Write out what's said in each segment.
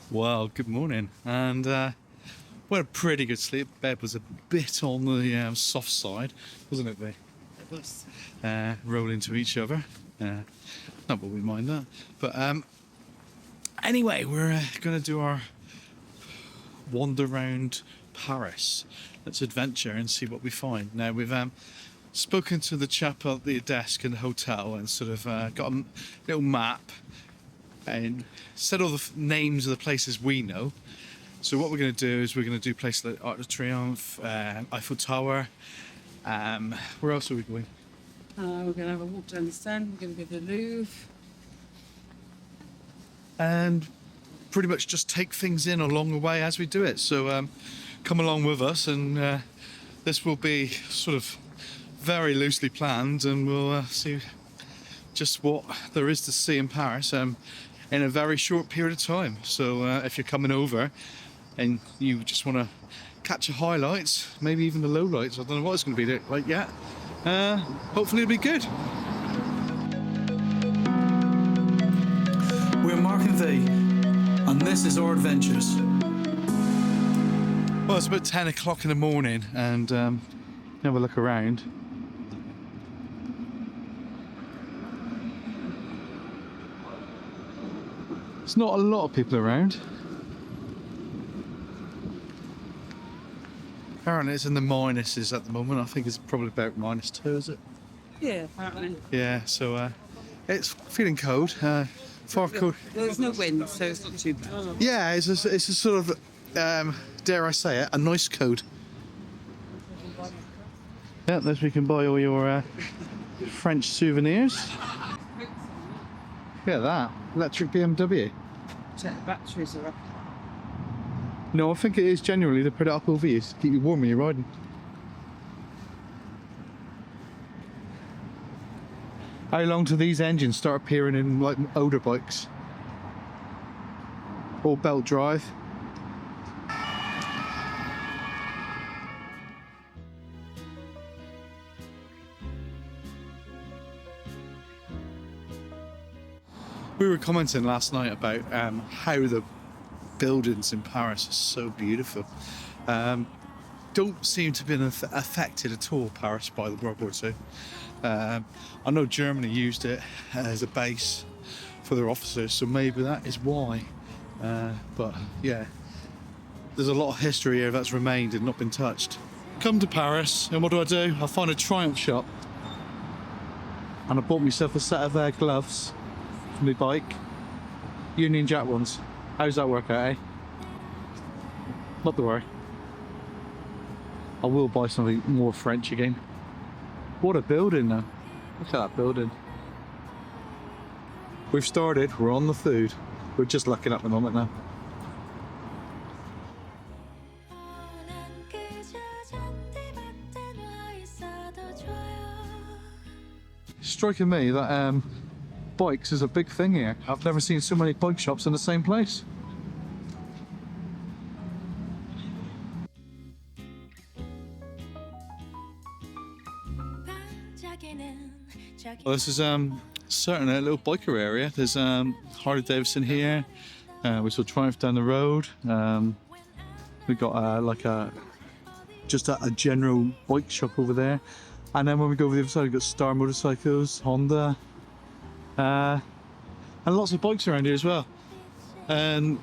Well, good morning, and we had a pretty good sleep. Bed was a bit on the soft side, wasn't it, V? It was. Roll into each other. Not that we mind that, but anyway, we're going to do our wander around Paris. Let's adventure and see what we find. Now we've spoken to the chap at the desk in the hotel and sort of got a little map and said all the names of the places we know. So what we're going to do is we're going to do places like Arc de Triomphe, Eiffel Tower. Where else are we going? We're going to have a walk down the Seine. We're going to go to the Louvre. And pretty much just take things in along the way as we do it. So come along with us, and this will be sort of very loosely planned, and we'll see just what there is to see in Paris in a very short period of time. So if you're coming over and you just want to catch the highlights, maybe even the lowlights, I don't know what it's going to be like yet. Hopefully it'll be good. We're Mark and V, and this is our adventures. Well, it's about 10 o'clock in the morning, and have a look around. There's not a lot of people around. Apparently it's in the minuses at the moment. I think it's probably about -2, is it? Yeah, apparently. Yeah, so it's feeling cold. Far cold. There's no wind, so it's not too bad. Yeah, it's a sort of, dare I say it, a nice code. Yeah, there's where you can buy all your French souvenirs. Look at that, electric BMW. Check the batteries are up. No, I think it is genuinely they put it up over you to keep you warm when you're riding. How long do these engines start appearing in like older bikes? All belt drive. We were commenting last night about how the buildings in Paris are so beautiful. Don't seem to have been affected at all, Paris, by the World War II. I know Germany used it as a base for their officers, so maybe that is why. But yeah, there's a lot of history here that's remained and not been touched. Come to Paris, and what do? I find a Triumph shop, and I bought myself a set of gloves for my bike, Union Jack ones. How's that work out, eh? Not to worry. I will buy something more French again. What a building though. Look at that building. We've started, we're on the food. We're just looking at the moment now. It's striking me that bikes is a big thing here. I've never seen so many bike shops in the same place. Well, this is certainly a little biker area. There's Harley Davidson here. We saw Triumph down the road. We got just a general bike shop over there. And then when we go over the other side, we've got Star Motorcycles, Honda. And lots of bikes around here as well. And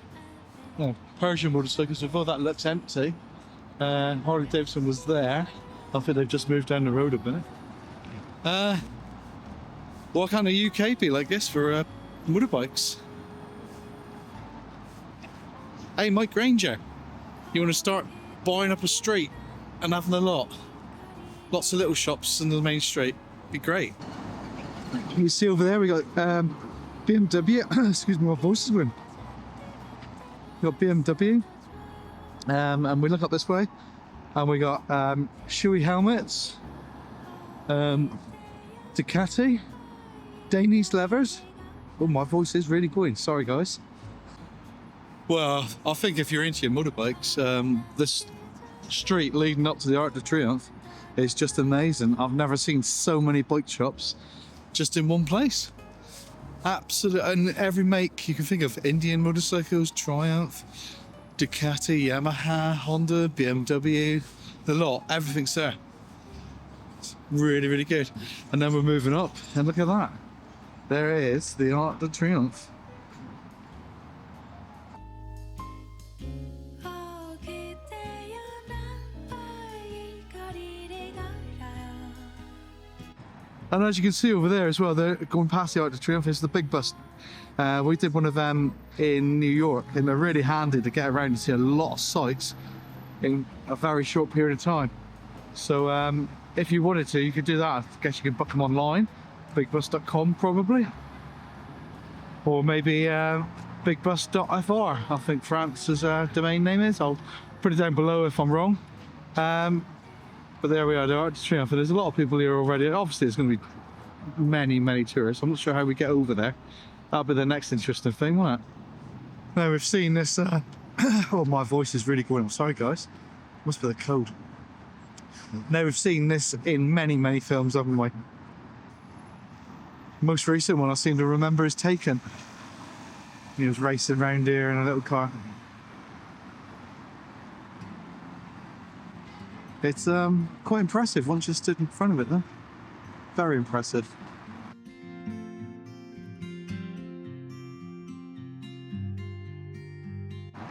Persian motorcycles, although that looks empty. Harley Davidson was there. I think they've just moved down the road a bit. Why can't the UK be like this for motorbikes? Hey, Mike Granger, you want to start buying up a street and having a lot? Lots of little shops in the main street. Be great. You see over there we got BMW. Excuse me, my voice is going. We got BMW, and we look up this way, and we got Shoei helmets, Ducati, Danish levers. Oh, my voice is really going. Sorry, guys. Well, I think if you're into your motorbikes, this street leading up to the Arc de Triomphe is just amazing. I've never seen so many bike shops just in one place. Absolutely, and every make you can think of: Indian motorcycles, Triumph, Ducati, Yamaha, Honda, BMW, the lot. Everything's there. It's really, really good. And then we're moving up, and look at that. There is the Arc de Triomphe. And as you can see over there as well, they're going past the Arc de Triomphe, is the big bus. We did one of them in New York, and they're really handy to get around and see a lot of sights in a very short period of time. So if you wanted to, you could do that. I guess you could book them online, bigbus.com probably. Or maybe bigbus.fr, I think France's domain name is. I'll put it down below if I'm wrong. But there we are, the Arc de Triomphe. There's a lot of people here already. Obviously, there's going to be many, many tourists. I'm not sure how we get over there. That'll be the next interesting thing, won't it? Now we've seen this. Oh, my voice is really going. I'm sorry, guys. Must be the cold. Now we've seen this in many, many films, haven't we? Most recent one I seem to remember is Taken. He was racing around here in a little car. It's quite impressive once you stood in front of it, though. Very impressive.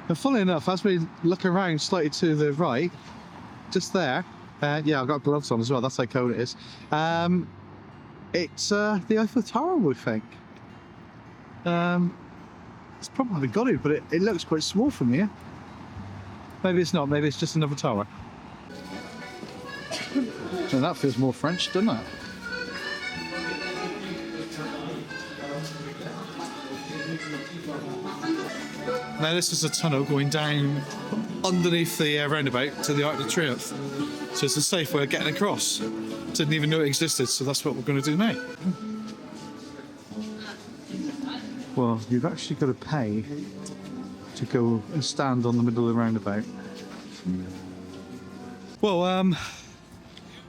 And funnily enough, as we look around slightly to the right, just there, yeah, I've got gloves on as well, that's how cold it is. It's the Eiffel Tower, we think. It's probably got it, but it looks quite small from here. Maybe it's not, maybe it's just another tower. And that feels more French, doesn't it? Now this is a tunnel going down underneath the roundabout to the Arc de Triomphe. So it's a safe way of getting across. Didn't even know it existed, so that's what we're going to do now. Well, you've actually got to pay to go and stand on the middle of the roundabout. Well,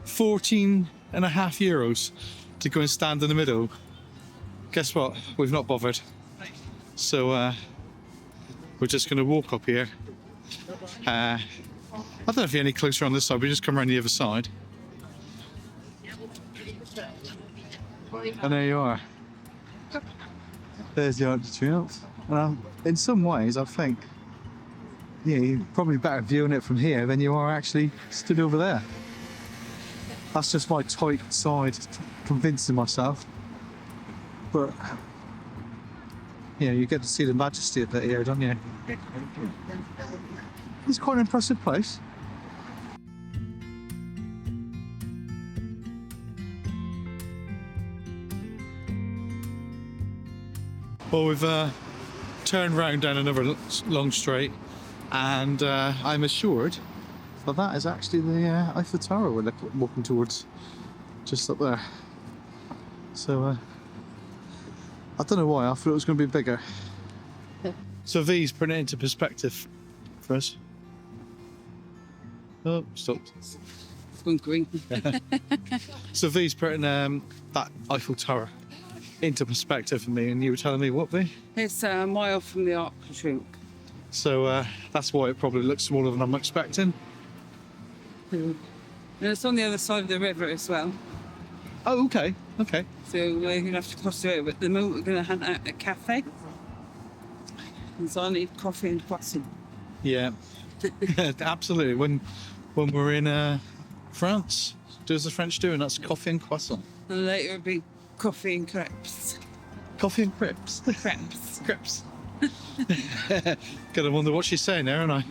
14.5 € to go and stand in the middle. Guess what? We've not bothered. So we're just going to walk up here. I don't know if you're any closer on this side, we just come around the other side. And there you are. There's the Arc de Triomphe. In some ways, I think, yeah, you're probably better viewing it from here than you are actually stood over there. That's just my tight side convincing myself. But yeah, you get to see the majesty of it here, don't you? It's quite an impressive place. Well, we've turned round down another long straight, and I'm assured that that is actually the Eiffel Tower we're walking towards, just up there. So I don't know why, I thought it was going to be bigger. So V's putting it into perspective for us. Oh, stopped. It's going green. So V's putting that Eiffel Tower into perspective for me, and you were telling me what, V? It's a mile from the Arc de Triomphe. So that's why it probably looks smaller than I'm expecting. And it's on the other side of the river as well. Oh, okay, okay. So we're going to have to cross the river. At the moment, we're going to hunt out a cafe. And so I need coffee and croissant. Yeah, absolutely. When we're in France, do as the French do, and that's coffee and croissant. And later it'll be coffee and crepes. Coffee and crepes. Crepes. Crepes. Gotta wonder what she's saying there, aren't I?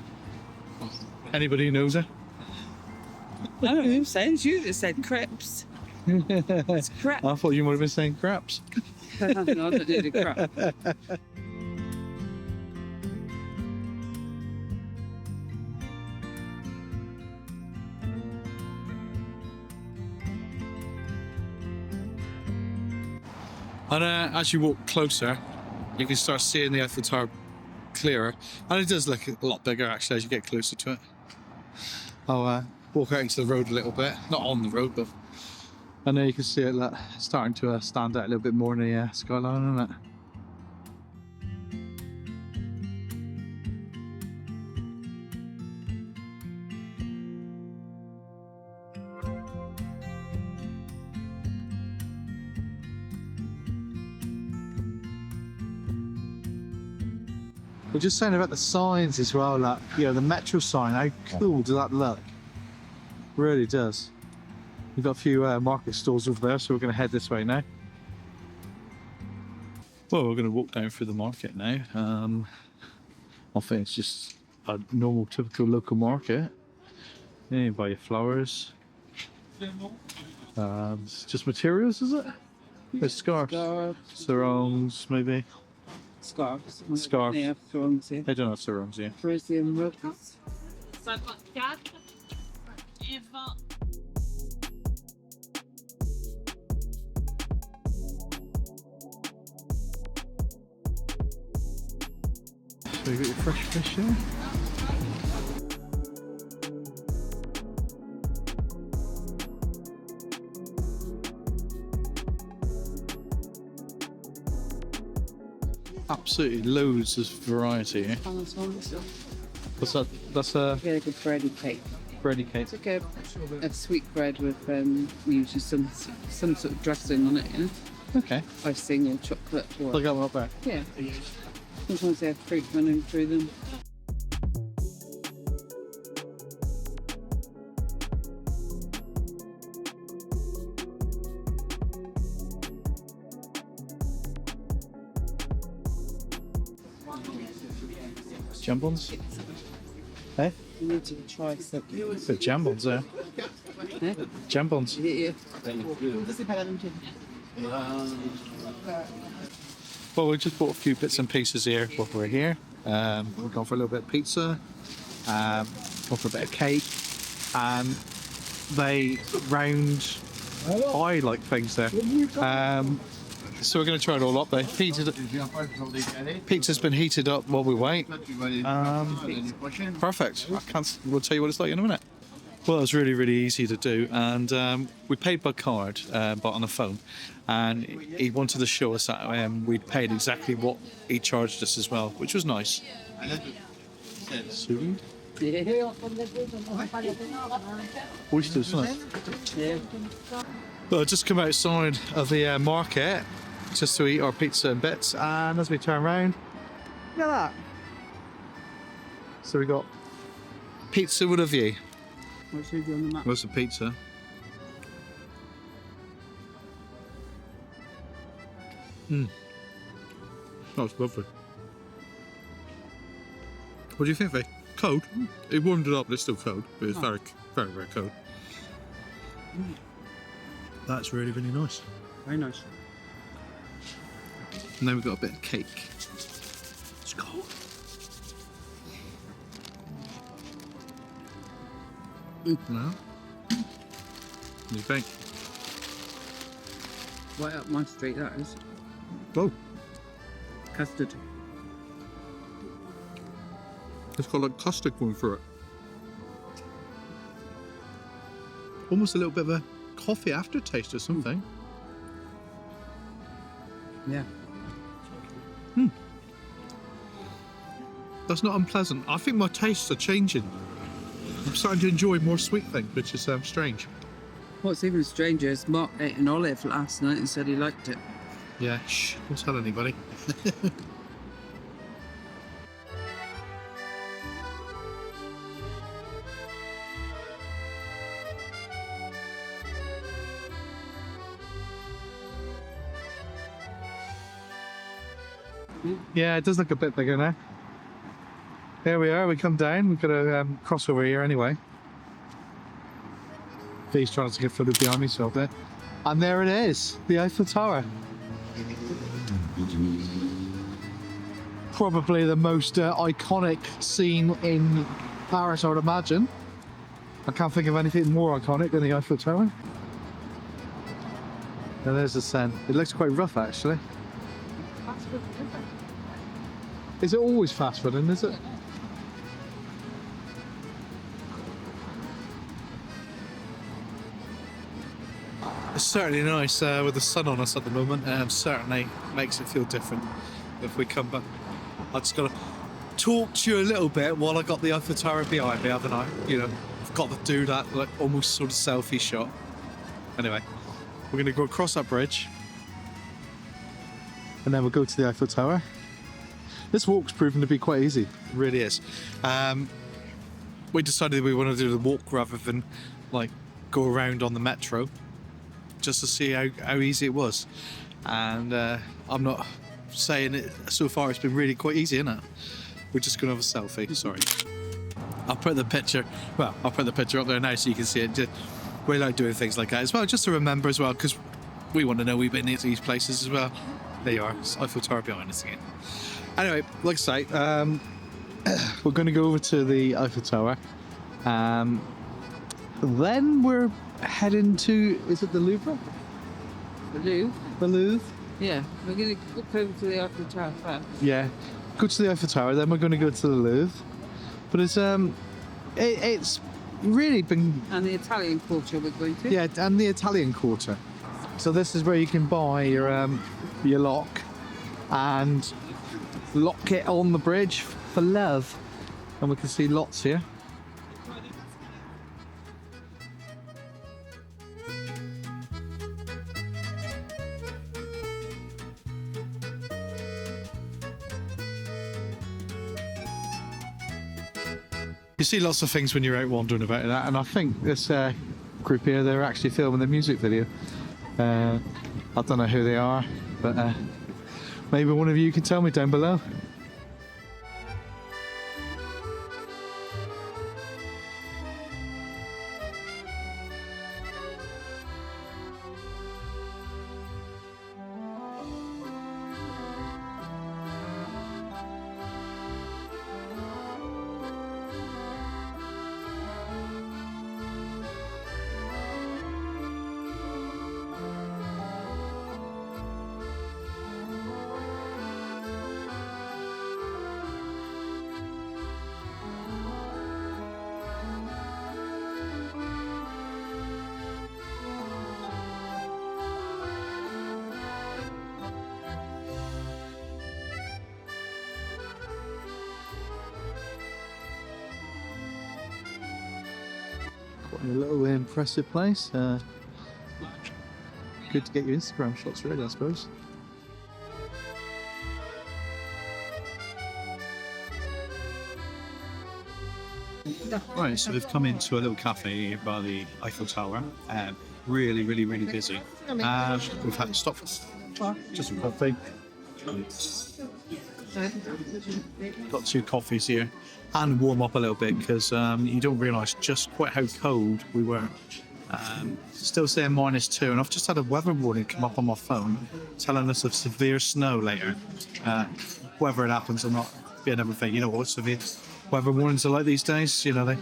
Anybody who knows her? I don't know who says you that said crepes. It's crap. I thought you might have been saying craps. No, I don't need a crap. And as you walk closer, you can start seeing the Eiffel Tower clearer. And it does look a lot bigger, actually, as you get closer to it. I'll walk out into the road a little bit. Not on the road, but And there you can see it starting to stand out a little bit more in the skyline, isn't it? We're just saying about the signs as well, like, you know, the metro sign, how cool does that look? Really does. We've got a few market stalls over there, so we're going to head this way now. Well, we're going to walk down through the market now. I think it's just a normal, typical local market. Yeah, you buy your flowers. It's just materials, is it? There's scarves. Sarongs, maybe. Scarves. Scarves. They have throngs here. They don't have sarongs, yeah. Parisian rugs. 54 et 20. So you got your fresh fish here. Absolutely loads of variety here. What's that? That's a Really good bready cake. bready cake. It's like a sweet bread with usually some sort of dressing on it, you know? Okay. Icing or chocolate or Look at one up there. yeah. Sometimes they have fruit running through them. Jambons. Hey? You need to try some. Bit jambons there. Eh? Jambons. Yeah. Well, we just bought a few bits and pieces here while we're here. We're going for a little bit of pizza, going for a bit of cake, and they round eye like things there. So we're going to try it all up. Pizza's been heated up while we wait. Perfect. We'll tell you what it's like in a minute. Well, it was really, really easy to do, and we paid by card, but on the phone. And he wanted to show us that we'd paid exactly what he charged us as well, which was nice. Sweet. Oysters, isn't it? Yeah. Well, I've just come outside of the market just to eat our pizza and bits, and as we turn around, look at that. So we got pizza with a view. What's he doing on the map? What's the pizza? That's lovely. What do you think, Vic? Cold? It warmed it up, but it's still cold. But it's very, very, very cold. That's really, really nice. Very nice. And then we've got a bit of cake. It's cold. No? What do you think? Right up my street, that is. Oh, Custard. it's got like custard going through it. Almost a little bit of a coffee aftertaste or something. Yeah. That's not unpleasant. I think my tastes are changing. I'm starting to enjoy more sweet things, which is strange. What's even stranger is Mark ate an olive last night and said he liked it. Yeah, shh, don't tell anybody. Yeah, it does look a bit bigger now. There we are, we come down, we've got to cross over here anyway. He's trying to get further behind me, so there. And there it is, the Eiffel Tower. Probably the most iconic scene in Paris, I would imagine. I can't think of anything more iconic than the Eiffel Tower. And there's the Seine. It looks quite rough, actually. Is it always fast running, is it? It's certainly nice with the sun on us at the moment. Certainly makes it feel different if we come back. I just got to talk to you a little bit while I got the Eiffel Tower behind me, haven't I? You know, I've got to do that like almost sort of selfie shot. Anyway, we're going to go across that bridge and then we'll go to the Eiffel Tower. This walk's proven to be quite easy. It really is. We decided we want to do the walk rather than like go around on the metro, just to see how easy it was. And I'm not saying it, so far it's been really quite easy, isn't it? We're just going to have a selfie, sorry. I'll put the picture up there now so you can see it. We like doing things like that as well, just to remember as well, because we want to know we've been to these places as well. There you are, it's Eiffel Tower behind us again. Anyway, like I say, we're going to go over to the Eiffel Tower. Then we're heading to, is it the Louvre? The Louvre? The Louvre? Yeah, we're going to walk over to the Eiffel Tower first. Yeah, go to the Eiffel Tower, then we're going to go to the Louvre. But it's really been... And the Italian Quarter we're going to. Yeah, and the Italian Quarter. So this is where you can buy your lock and lock it on the bridge for love. And we can see lots here. You see lots of things when you're out wandering about that, and I think this group here, they're actually filming the music video. I don't know who they are, but maybe one of you can tell me down below. Quite a little impressive place. Good to get your Instagram shots ready, I suppose. Right, so we've come into a little cafe by the Eiffel Tower. Really busy. We've had to stop for just some coffee. Got 2 coffees here and warm up a little bit because you don't realise just quite how cold we were. Still saying -2, and I've just had a weather warning come up on my phone telling us of severe snow later. Whether it happens or not, be another thing. You know what severe weather warnings are like these days? You know, they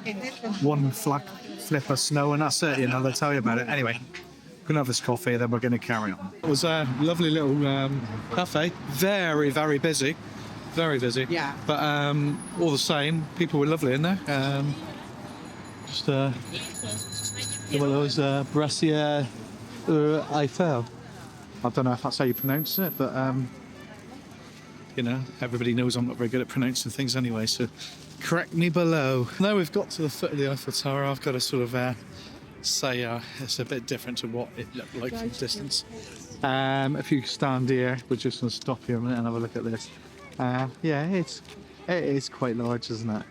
one flip of snow and that's it. You know, they'll tell you about it. Anyway, gonna have this coffee, then we're gonna carry on. It was a lovely little cafe. Very busy. Very busy. Yeah. But all the same, people were lovely in there. Just one of those Brasserie Eiffel. I don't know if that's how you pronounce it, but you know, everybody knows I'm not very good at pronouncing things anyway, so correct me below. Now we've got to the foot of the Eiffel Tower, I've got to sort of say it's a bit different to what it looked like from a distance. If you stand here, we're just going to stop here a minute and have a look at this. Yeah, it is quite large, isn't it?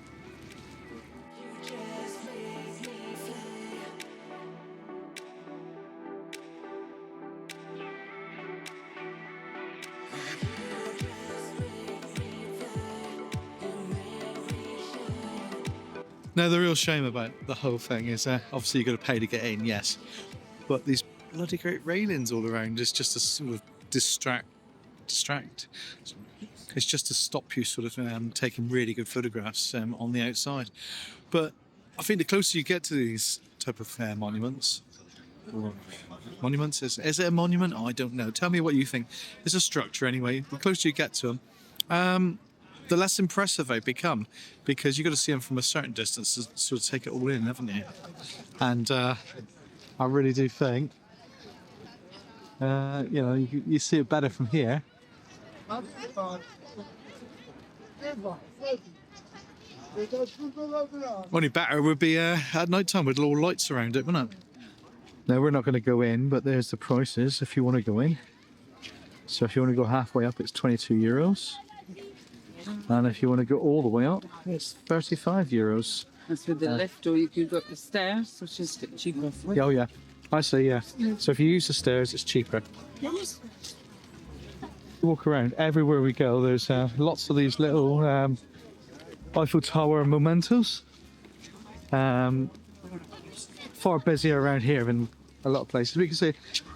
Now, the real shame about the whole thing is obviously you've got to pay to get in, yes, but these bloody great railings all around is just to sort of distract. It's just to stop you sort of taking really good photographs on the outside. But I think the closer you get to these type of monuments, or monuments, is it a monument? I don't know. Tell me what you think. It's a structure anyway. The closer you get to them, the less impressive they become, because you've got to see them from a certain distance to sort of take it all in, haven't you? And I really do think You know, you see it better from here. Only better would be at night time with little lights around it, wouldn't it? Now we're not going to go in, but there's the prices if you want to go in. So if you want to go halfway up, it's 22 euros. And if you want to go all the way up, it's 35 euros. That's with the lift, or you could go up the stairs, which is a bit cheaper. Oh yeah, I see, yeah. So if you use the stairs, it's cheaper. Walk around, everywhere we go, there's lots of these little Eiffel Tower mementos. Far busier around here than a lot of places. We can see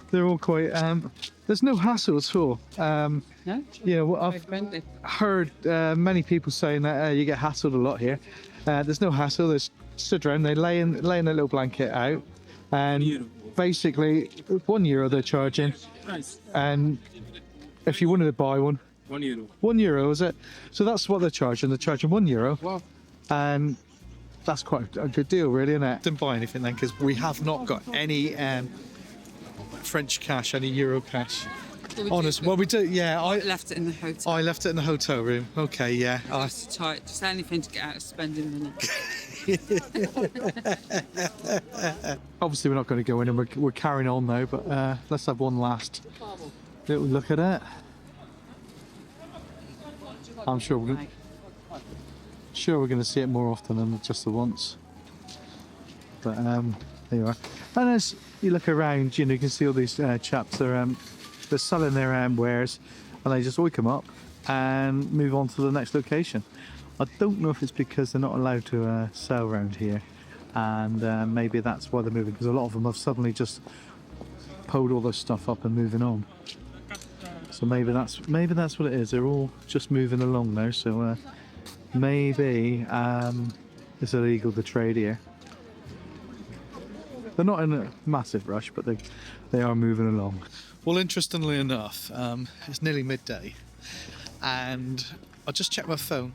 they're all quite, there's no hassle at all. No? You know, I've Very friendly. heard many people saying that you get hassled a lot here. There's no hassle. There's stood around. They lay in their little blanket out, and basically €1 they're charging. Nice. And if you wanted to buy one, €1. €1 is it? So that's what they're charging. They're charging €1, Wow. and that's quite a good deal, really, isn't it? Didn't buy anything then because we have not got any French cash, any Euro cash. Honest, well, we do. Yeah, I left it in the hotel. I left it in the hotel room. Okay, yeah. I was tight, just anything to get out of spending money. Obviously, we're not going to go in, and we're carrying on now. But let's have one last little look at it. I'm sure we're going to see it more often than just the once. But there you are. And as you look around, you know, you can see all these chaps. They're selling their wares, and they just oik them up and move on to the next location. I don't know if it's because they're not allowed to sell around here, and maybe that's why they're moving, because a lot of them have suddenly just pulled all their stuff up and moving on. So maybe that's what it is. They're all just moving along now. So maybe it's illegal to trade here. They're not in a massive rush, but they are moving along. Well, interestingly enough, it's nearly midday, and I just checked my phone,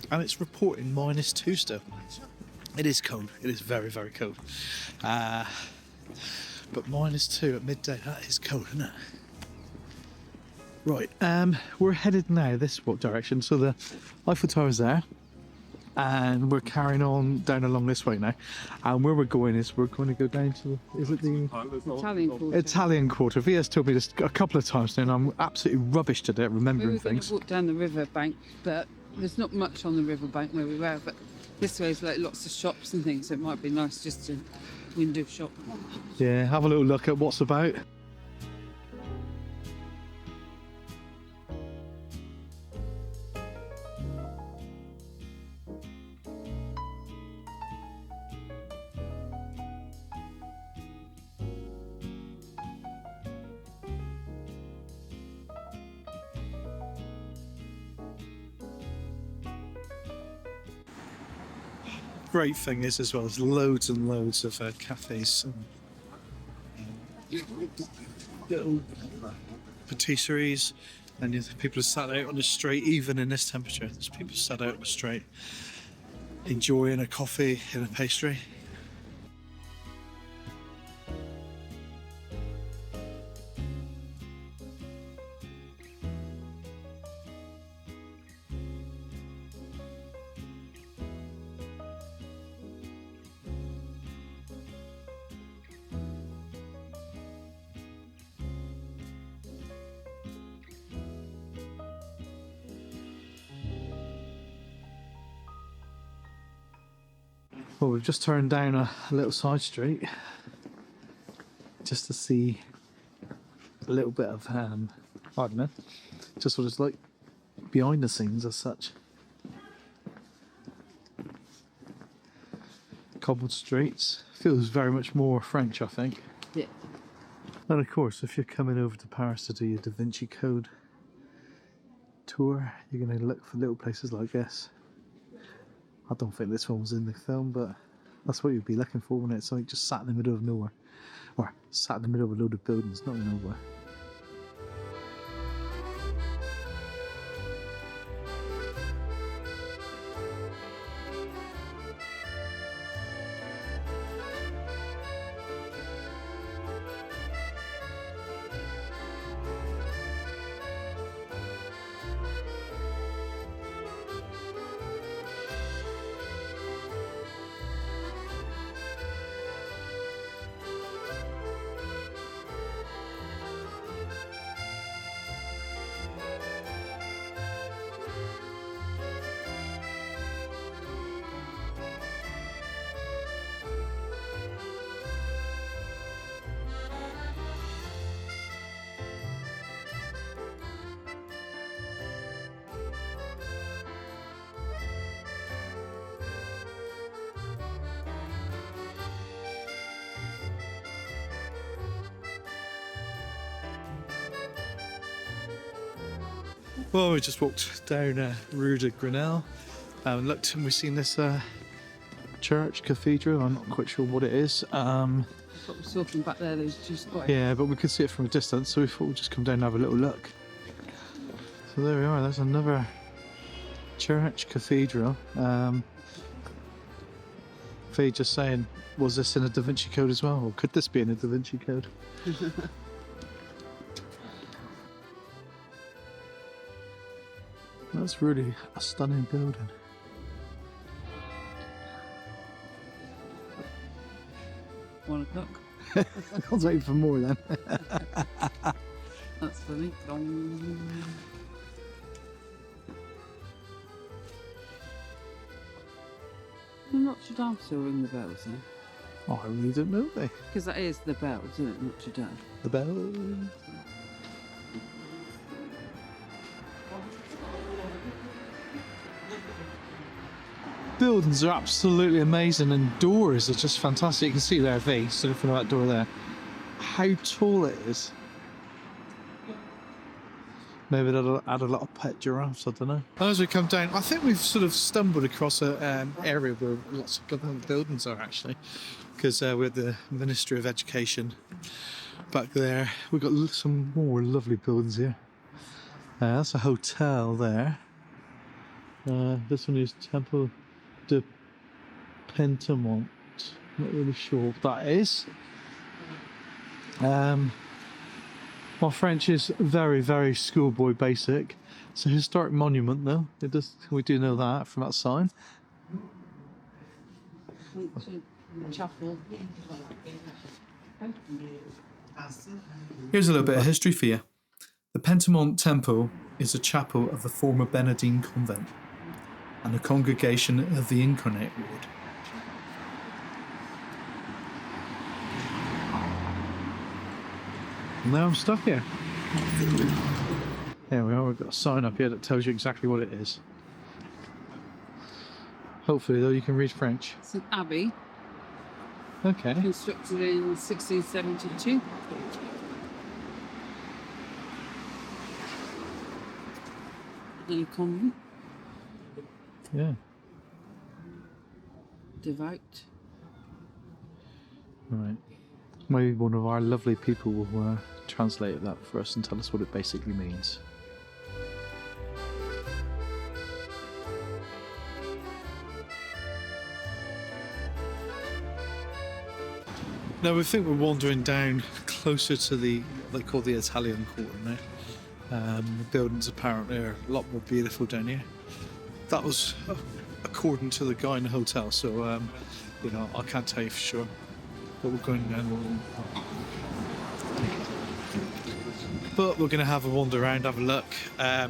and it's reporting -2 still. It is cold. It is very, very cold. But -2 at midday, that is cold, isn't it? Right, we're headed now this direction. So the Eiffel Tower's there, and we're carrying on down along this way now. And where we're going is we're going to go down to, is it the Italian quarter. Italian Quarter? Via's told me this a couple of times now, and I'm absolutely rubbish today at We remembering were going things. to walk down the river bank, but there's not much on the river bank where we were. But this way is like lots of shops and things, so it might be nice just to window shop. Yeah, have a little look at what's about. Great thing is as well, there's loads and loads of cafes and little patisseries, and people are sat out on the street. Even in this temperature, there's people sat out on the street enjoying a coffee and a pastry. Well, we've just turned down a little side street just to see a little bit of, I don't know, just what it's like behind the scenes as such. Cobbled streets. Feels very much more French, I think. Yeah. And of course, if you're coming over to Paris to do your Da Vinci Code tour, you're going to look for little places like this. I don't think this one was in the film, but that's what you'd be looking for, wouldn't it? Something just sat in the middle of nowhere. Or sat in the middle of a load of buildings, not nowhere. Well, we just walked down Rue de Grenelle and looked, and we've seen this church, cathedral. I'm not quite sure what it is. What we're talking back there, those two squares. Yeah, but we could see it from a distance, so we thought we'd just come down and have a little look. So there we are, there's another church, cathedral. Faye just saying, was this in a Da Vinci Code as well? Or could this be in a Da Vinci Code? That's really a stunning building. One o'clock. I was waiting for more then. That's funny. Notre-Dame still ring the bells then? Oh, I really don't know, they. Because that is the bells, isn't it? Notre-Dame. The bells. Buildings are absolutely amazing, and doors are just fantastic. You can see there, V, sitting in front of that door there. How tall it is. Maybe they'll add a lot of pet giraffes, I don't know. As we come down, I think we've sort of stumbled across an area where lots of government buildings are actually, because we're at the Ministry of Education back there. We've got some more lovely buildings here. That's a hotel there. This one is Temple de Pentamont. Not really sure what that is. My French is very, very schoolboy basic. It's a historic monument though. We do know that from that sign. Chapel. Here's a little bit of history for you. The Pentamont Temple is a chapel of the former Benedictine convent and a congregation of the Incarnate Ward. Now I'm stuck here. There we are, we've got a sign up here that tells you exactly what it is. Hopefully though you can read French. It's an abbey, Okay. constructed in 1672. And a convent, Yeah. devout. Right. Maybe one of our lovely people will translate that for us and tell us what it basically means. Now we think we're wandering down closer to the, they call the Italian Quarter now. The buildings apparently are a lot more beautiful down here. That was according to the guy in the hotel, so you know, I can't tell you for sure. But we're going down. But we're going to have a wander around, have a look. I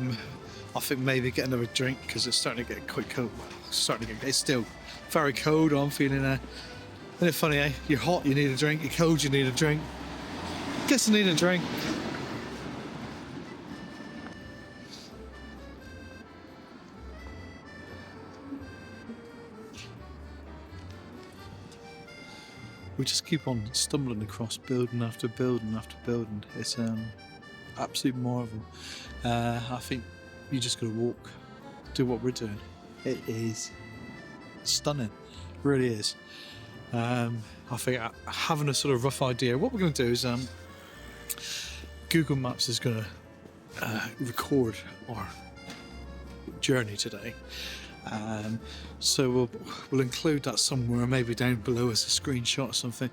think maybe get another drink because it's starting to get quite cold. It's still very cold. I'm feeling isn't it funny, eh? You're hot, you need a drink. You're cold, you need a drink. Guess I need a drink. We just keep on stumbling across building after building after building. It's absolute marvel. I think you just gotta walk, do what we're doing. It is stunning, it really is. I think having a sort of rough idea, what we're gonna do is Google Maps is gonna record our journey today. So we'll include that somewhere, maybe down below as a screenshot or something.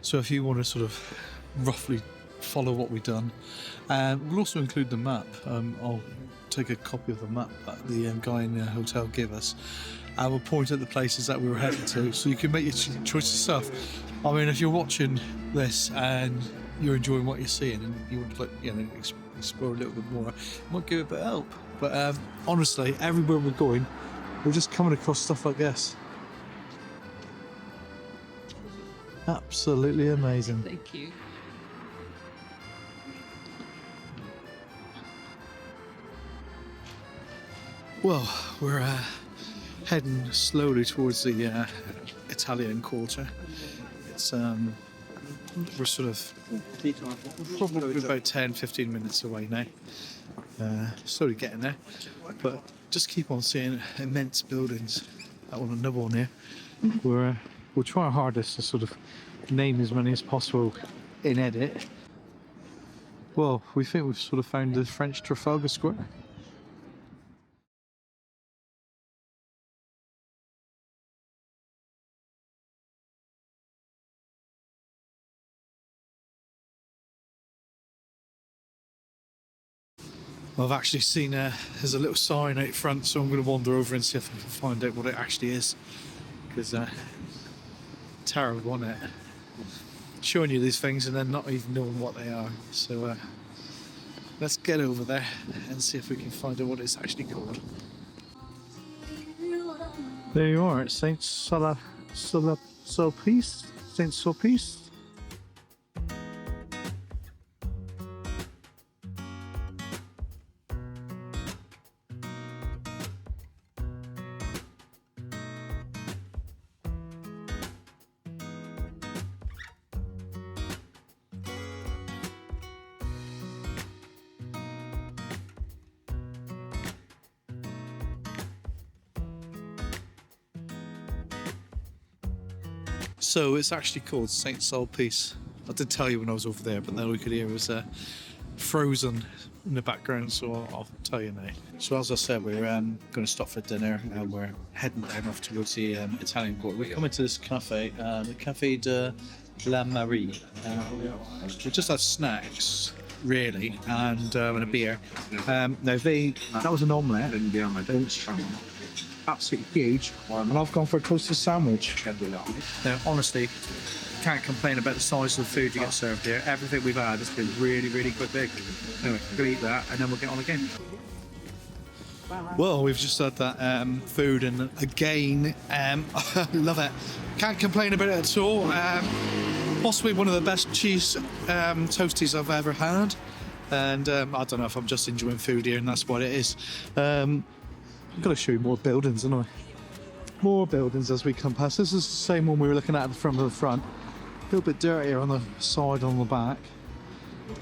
So if you want to sort of roughly follow what we've done, we'll also include the map. I'll take a copy of the map that the guy in the hotel gave us, and we'll point at the places that we were heading to, so you can make your choice yourself. I mean, if you're watching this and you're enjoying what you're seeing and you want to explore a little bit more, it might give it a bit of help. But honestly, everywhere we're going, we're just coming across stuff like this. Absolutely amazing. Thank you. Well, we're heading slowly towards the Italian Quarter. It's we're sort of probably about 10-15 minutes away now. Slowly getting there, but just keep on seeing immense buildings. That one, another one here. We'll try our hardest to sort of name as many as possible in edit. Well, we think we've sort of found the French Trafalgar Square. I've actually seen there's a little sign out front, so I'm going to wander over and see if I can find out what it actually is. Because terrible, isn't it? Showing you these things and then not even knowing what they are. So let's get over there and see if we can find out what it's actually called. There you are, it's Saint-Sulpice. Saint-Sulpice. So it's actually called Saint-Sulpice. I did tell you when I was over there, but then we could hear it was frozen in the background, so I'll tell you now. So as I said, we're going to stop for dinner and we're heading down off to go see Italian Quarter. We're coming to this cafe, the Café de la Mairie. We just had snacks, really, and a beer. Now that was an omelette. Absolutely huge, and I've gone for a toasted sandwich. Now, honestly, can't complain about the size of the food you get served here. Everything we've had has been really, really quite big. Anyway, we'll eat that and then we'll get on again. Well, we've just had that food, and again, love it. Can't complain about it at all. Possibly one of the best cheese toasties I've ever had, and I don't know if I'm just enjoying food here, and that's what it is. I've got to show you more buildings, haven't I? More buildings as we come past. This is the same one we were looking at the front of the front. A little bit dirtier on the side, on the back.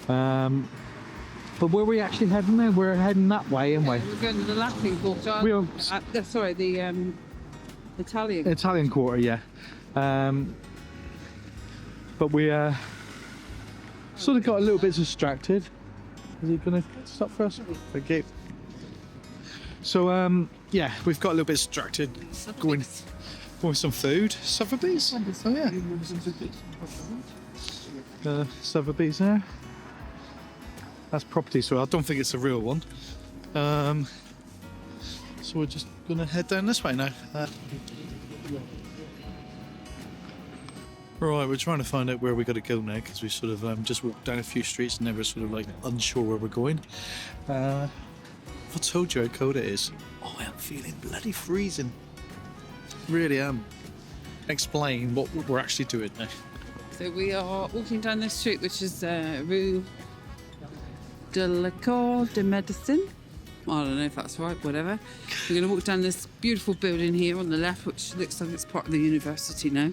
But where are we actually heading now? We're heading that way, aren't we? We're going to the Latin Quarter. We are... sorry, the Italian. Italian Quarter, yeah. But we sort of got a little bit distracted. Is he going to stop for us? Okay. So, yeah, we've got a little bit distracted going for some food. Sotheby's? Oh, yeah. Sotheby's there. That's property, so I don't think it's a real one. So we're just going to head down this way now. Right, we're trying to find out where we got to go now, because we sort of just walked down a few streets and now we're sort of like unsure where we're going. I told you how cold it is. Oh, I'm feeling bloody freezing. Really am. Explain what we're actually doing now. So we are walking down this street, which is Rue de la Cour de Médecine. I don't know if that's right, whatever. We're going to walk down this beautiful building here on the left, which looks like it's part of the university now,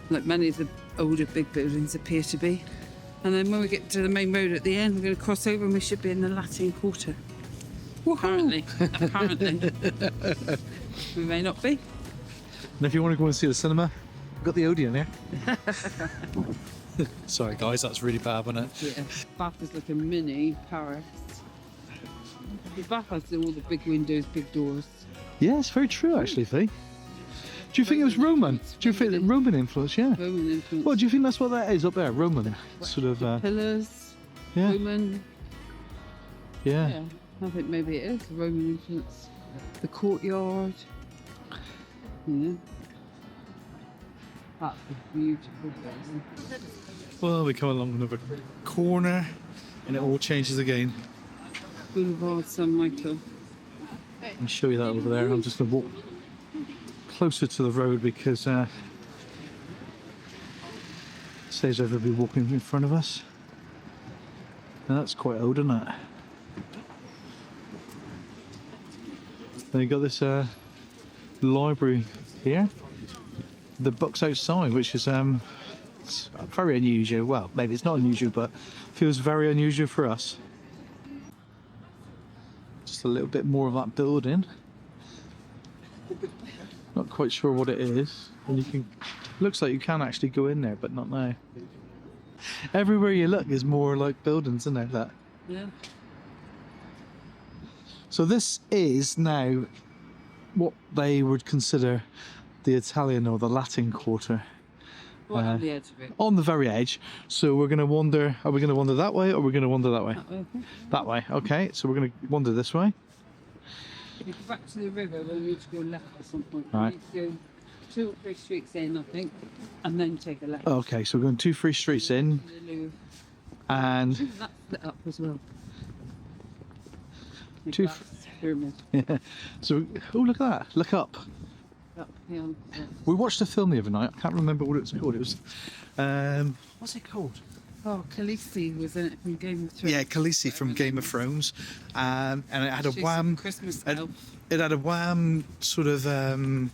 like many of the older big buildings appear to be. And then when we get to the main road at the end, we're going to cross over and we should be in the Latin Quarter. Apparently. We may not be. And if you want to go and see the cinema, we've got the Odeon here. Sorry guys, that's really bad, wasn't it? Yeah. Bath is like a mini Paris. The Bath has all the big windows, big doors. Yeah, it's very true actually, Fee. Do you think it was Roman? Do you think that Roman influence? Yeah. Roman influence. Well, do you think that's what that is up there? Roman, sort of. Pillars. Yeah. Roman. Yeah. Yeah. I think maybe it is Roman influence. The courtyard. Yeah. That's a beautiful building. Well, we come along another corner, and it all changes again. Boulevard Saint-Michel. I'll show you that over there. I'm just going to walk closer to the road because it says everybody walking in front of us. And that's quite old, isn't it? Then you got this library here. The books outside, which is it's very unusual. Well, maybe it's not unusual, but feels very unusual for us. just a little bit more of that building. Not quite sure what it is. And you can, looks like you can actually go in there, but not now. Everywhere you look is more like buildings, isn't there? That. Yeah. So this is now what they would consider the Italian or the Latin Quarter. Right on the edge of it. On the very edge. So we're going to wander. Are we going to wander that way, or are we going to wander that way? That way. That way. Okay. So we're going to wander this way. If you go back to the river, we'll need to go left at some point. Right. We need to go 2 or 3 streets in, I think, and then take a left. Okay. So we're going 2 free streets in, The Louvre. and That's lit up as well. The Two- glass pyramid. yeah. So oh, look at that! Look up. Up here. Yeah. We watched a film the other night. I can't remember what it was called. It was, what's it called? Oh, Khaleesi was in it from Game of Thrones. Yeah, Khaleesi from Game of Thrones, and it had a She's wham. Christmas It, elf. it had a wham sort of All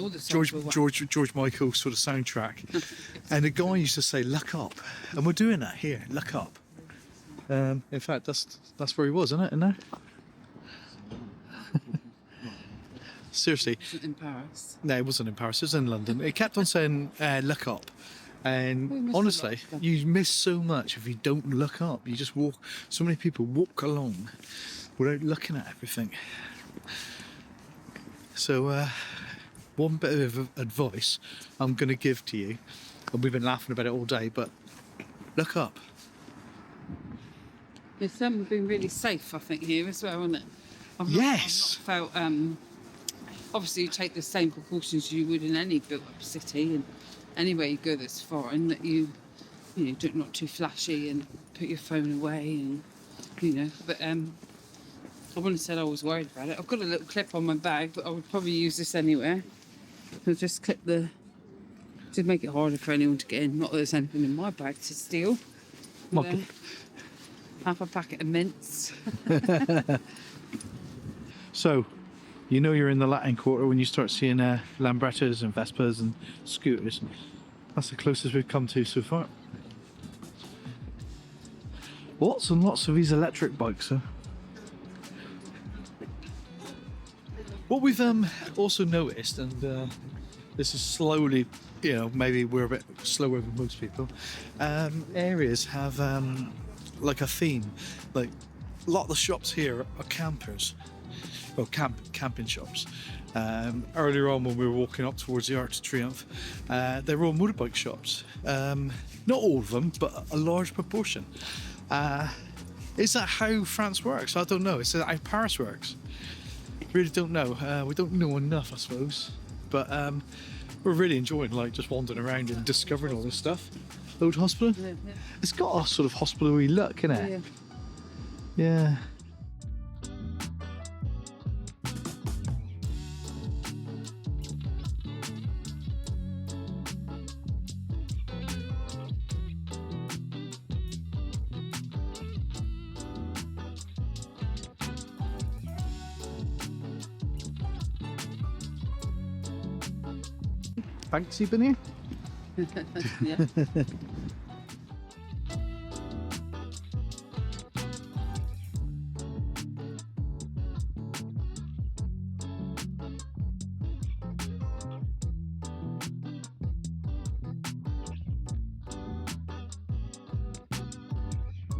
the songs were wham. George Michael sort of soundtrack, and the guy used to say "Look up," and we're doing that here. Look up. In fact, that's where he was, isn't it? In there. Seriously, It wasn't in Paris. no, it wasn't in Paris. It was in London. It kept on saying "Look up," We and missed a honestly, lot of stuff. you miss so much if you don't look up. You just walk. So many people walk along without looking at everything. So, one bit of advice I'm going to give to you, and we've been laughing about it all day, but look up. It's been really safe, I think, here as well, isn't it? Yes. I've not felt. Obviously, you take the same precautions you would in any built-up city, and anywhere you go that's foreign, that you do not too flashy and put your phone away, and But I wouldn't have said I was worried about it. I've got a little clip on my bag, but I would probably use this anywhere. I'll just clip to make it harder for anyone to get in. Not that there's anything in my bag to steal. But, Okay. half a packet of mints. So, you know you're in the Latin Quarter when you start seeing Lambrettas and Vespas and scooters. That's the closest we've come to so far. Lots and lots of these electric bikes, huh? What we've also noticed, and this is slowly, maybe we're a bit slower than most people, areas have like a theme. Like a lot of the shops here are campers. Well, camping shops. Earlier on when we were walking up towards the Arc de Triomphe, they were all motorbike shops. Not all of them, but a large proportion. Is that how France works? I don't know. Is that how Paris works? Really don't know. We don't know enough, I suppose. But we're really enjoying just wandering around and discovering all this stuff. Old hospital. Yeah. It's got a sort of hospital-y look, innit? Yeah. Yeah. Thanks, you been here? Yeah.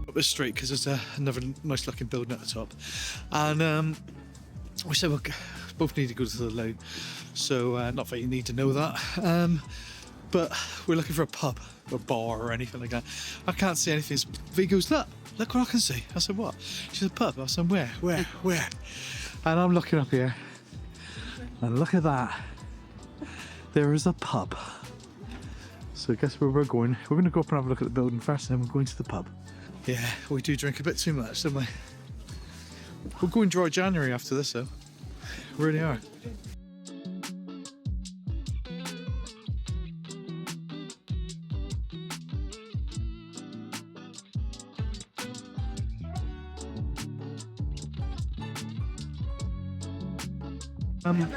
Up this street because there's another nice looking building at the top, and we said we both need to go to the loo, so not that you need to know that, but we're looking for a pub or bar or anything like that. I can't see anything. V goes, look what I can see. I said, what? She said, pub. I said, where? And I'm looking up here, and look at that, there is a pub. So guess where we're going? We're going to go up and have a look at the building first, and then we're going to the pub. Yeah, we do drink a bit too much, don't we? We'll go in dry January after this, though. We really are.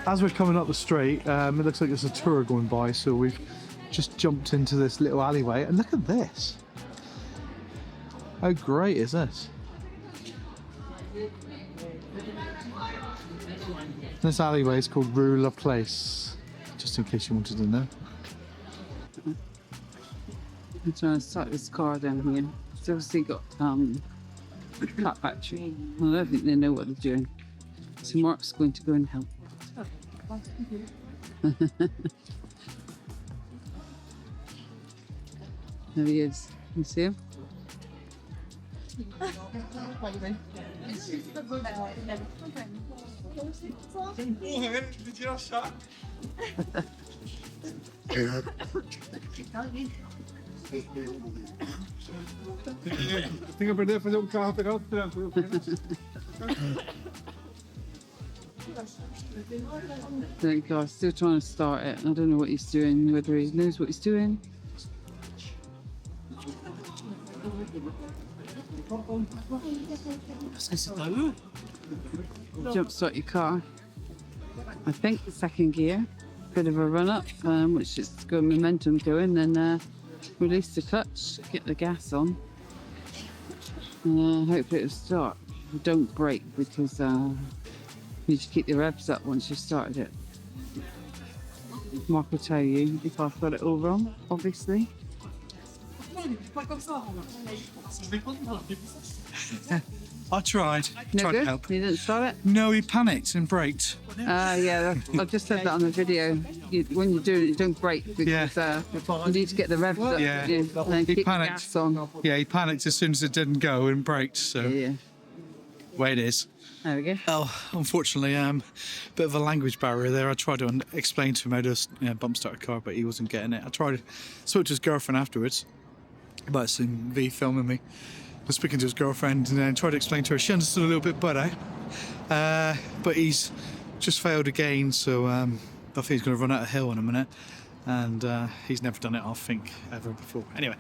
As we're coming up the street, it looks like there's a tour going by, so we've just jumped into this little alleyway, and look at this. How great is this? This alleyway is called Rue La Place, just in case you wanted to know. I'm trying to start this car down here. It's obviously got flat battery. Well, I don't think they know what they're doing. So Mark's going to go and help. There he is. You see him? Tenho a perder fazer carro pegar o trânsito. There you go. Still trying to start it. I don't know what he's doing, whether he knows what he's doing. Jump start your car. I think the second gear. Bit of a run up, which is got momentum going, then release the clutch, get the gas on. Hopefully it'll start. Don't brake because you need to keep the revs up once you've started it. Mark will tell you if I've got it all wrong, obviously. I tried. No Tried good? to help. You didn't start it? No, he panicked and braked. Yeah, I just said that on the video. When you do it, you don't brake because you need to get the revs up. Yeah. And then He keep the panicked. gas on. Yeah, he panicked as soon as it didn't go and braked. So, Yeah. way it is. There we go. Oh, unfortunately, bit of a language barrier there. I tried to explain to him how to bump start a car, but he wasn't getting it. Spoke to his girlfriend afterwards about seeing V filming me. I was speaking to his girlfriend and then tried to explain to her. She understood a little bit better, but he's just failed again. So I think he's going to run out of hill in a minute, and he's never done it, I think, ever before. Anyway,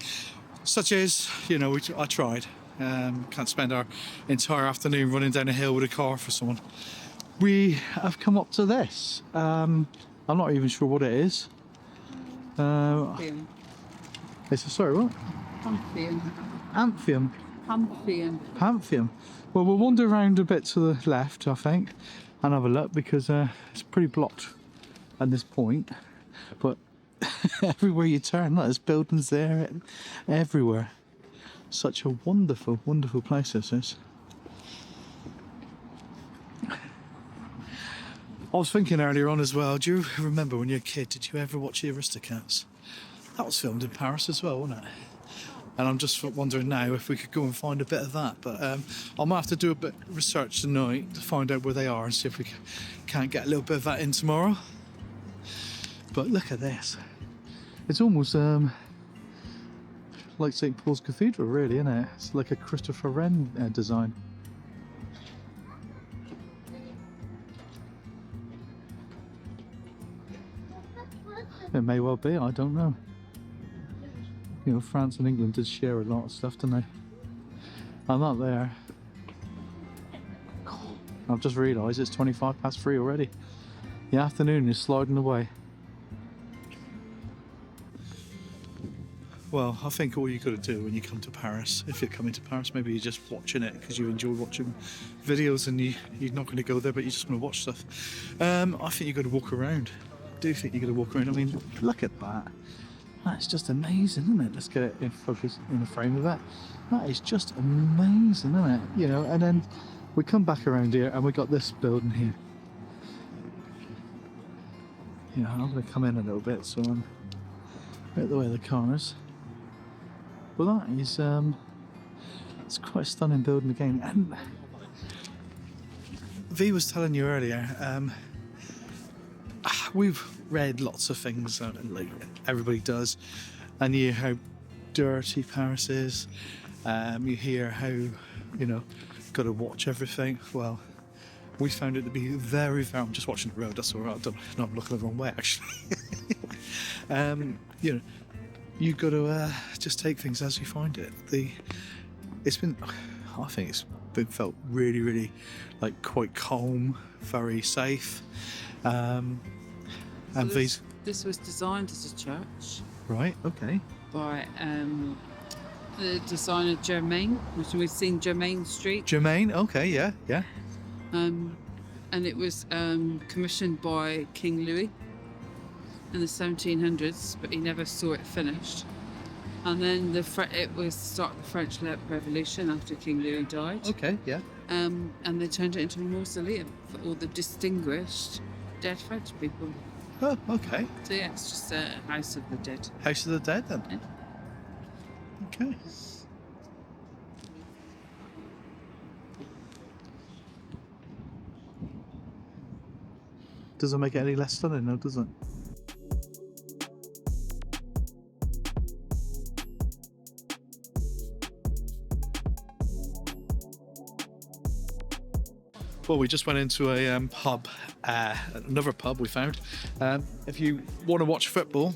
such is, I tried. Can't spend our entire afternoon running down a hill with a car for someone. We have come up to this. I'm not even sure what it is. Sorry, what? Panthéon. Amphium. Panthéon. Well, we'll wander around a bit to the left, I think, and have a look because it's pretty blocked at this point. But everywhere you turn, look, there's buildings there, everywhere. Such a wonderful, wonderful place this is. I was thinking earlier on as well, do you remember when you were a kid, did you ever watch the Aristocats? That was filmed in Paris as well, wasn't it? And I'm just wondering now if we could go and find a bit of that. But I might have to do a bit of research tonight to find out where they are and see if we can't get a little bit of that in tomorrow. But look at this. It's almost like St. Paul's Cathedral, really, isn't it? It's like a Christopher Wren design. It may well be, I don't know. France and England did share a lot of stuff, didn't they? I'm not there. I've just realised it's 3:25 already. The afternoon is sliding away. Well, I think all you got to do when you come to Paris, if you're coming to Paris, maybe you're just watching it because you enjoy watching videos and you're not going to go there, but you just want to watch stuff. I think you've got to walk around. I do think you've got to walk around. I mean, look at that. That's just amazing, isn't it? Let's get it in focus, in the frame of that. That is just amazing, isn't it? And then we come back around here and we got this building here. I'm going to come in a little bit so I'm out the way of the corners. Well, that is, it's quite a stunning building again. And V was telling you earlier, we've read lots of things, like everybody does, and you hear how dirty Paris is. You hear how, got to watch everything. Well, we found it to be very, very. I'm just watching the road. That's all right. I'm looking the wrong way, actually. You got to just take things as you find it. I think it's been felt really, really like quite calm, very safe. And this was designed as a church right, okay. by the designer Germain, which we've seen Germain Street. Germain, okay, yeah. and it was commissioned by King Louis in the 1700s, but he never saw it finished. And then it was the start of the French Revolution after King Louis died. Okay, yeah. And they turned it into a mausoleum for all the distinguished dead French people. Oh, okay. So yeah, it's just a house of the dead. House of the Dead then. Yeah. Okay. Doesn't make it any less stunning, though, does it? Well, we just went into a pub, another pub we found. If you want to watch football,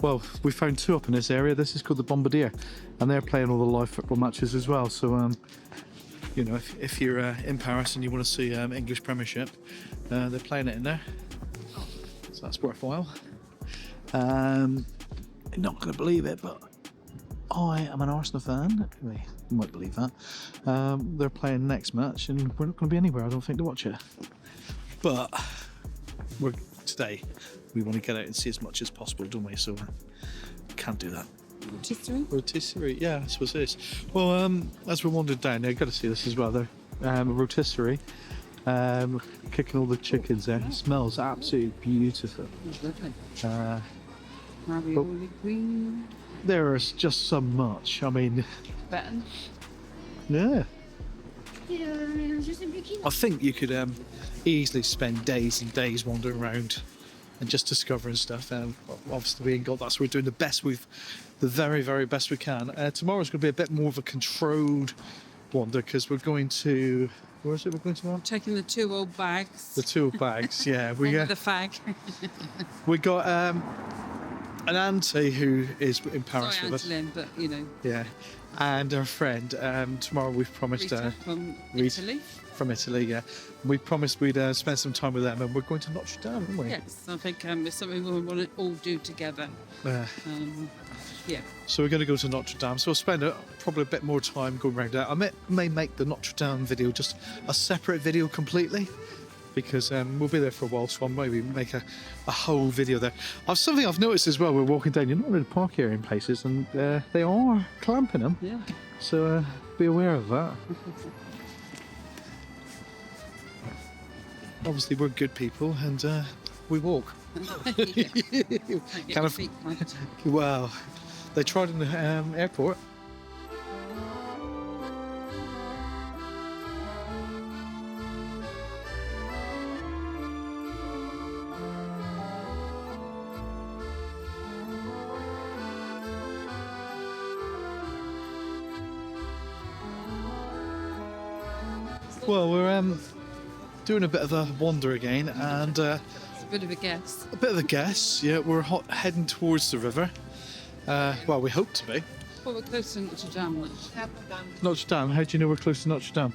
well, we found two up in this area. This is called the Bombardier, and they're playing all the live football matches as well. So, you know, if you're in Paris and you want to see English Premiership, they're playing it in there. So that's worthwhile. You're not going to believe it, but I am an Arsenal fan. You might believe that. They're playing next match, and we're not going to be anywhere, I don't think, to watch it. But today we want to get out and see as much as possible, don't we? So can't do that. Rotisserie, yeah, I suppose it is. Well, as we wandered down there, got to see this as well. There, a rotisserie, cooking all the chickens there. It smells absolutely beautiful. Ravioli queen. There is just so much. I mean, Tibetan. yeah. I think you could easily spend days and days wandering around and just discovering stuff. Obviously, being God, that's what we're doing the very, very best we can. Tomorrow's going to be a bit more of a controlled wander because we're going to. Where is it? We're going to Taking the 2 old bags. the two bags. Yeah, we The fag. we got an auntie who is in Paris Sorry, with us. Angelin, but you know. Yeah, and our friend. Tomorrow we've promised Rita from Rita. Italy. From Italy, yeah. We promised we'd spend some time with them, and we're going to Notre-Dame, aren't we? Yes, I think it's something we want to all do together. Yeah. So we're going to go to Notre-Dame. So we'll spend probably a bit more time going around there. I may make the Notre-Dame video just a separate video completely, because we'll be there for a while. So I'll maybe make a whole video there. Something I've noticed as well. We're walking down. You're not in the park here in places, and they are clamping them. Yeah. So be aware of that. Obviously, we're good people, and we walk. Kind of. Wow. They tried in the airport. Well, we're doing a bit of a wander again, and It's a bit of a guess. a bit of a guess. Yeah, we're heading towards the river. Well, we hope to be. Well, we're close to Notre Dame. Notre Dame. How do you know we're close to Notre Dame?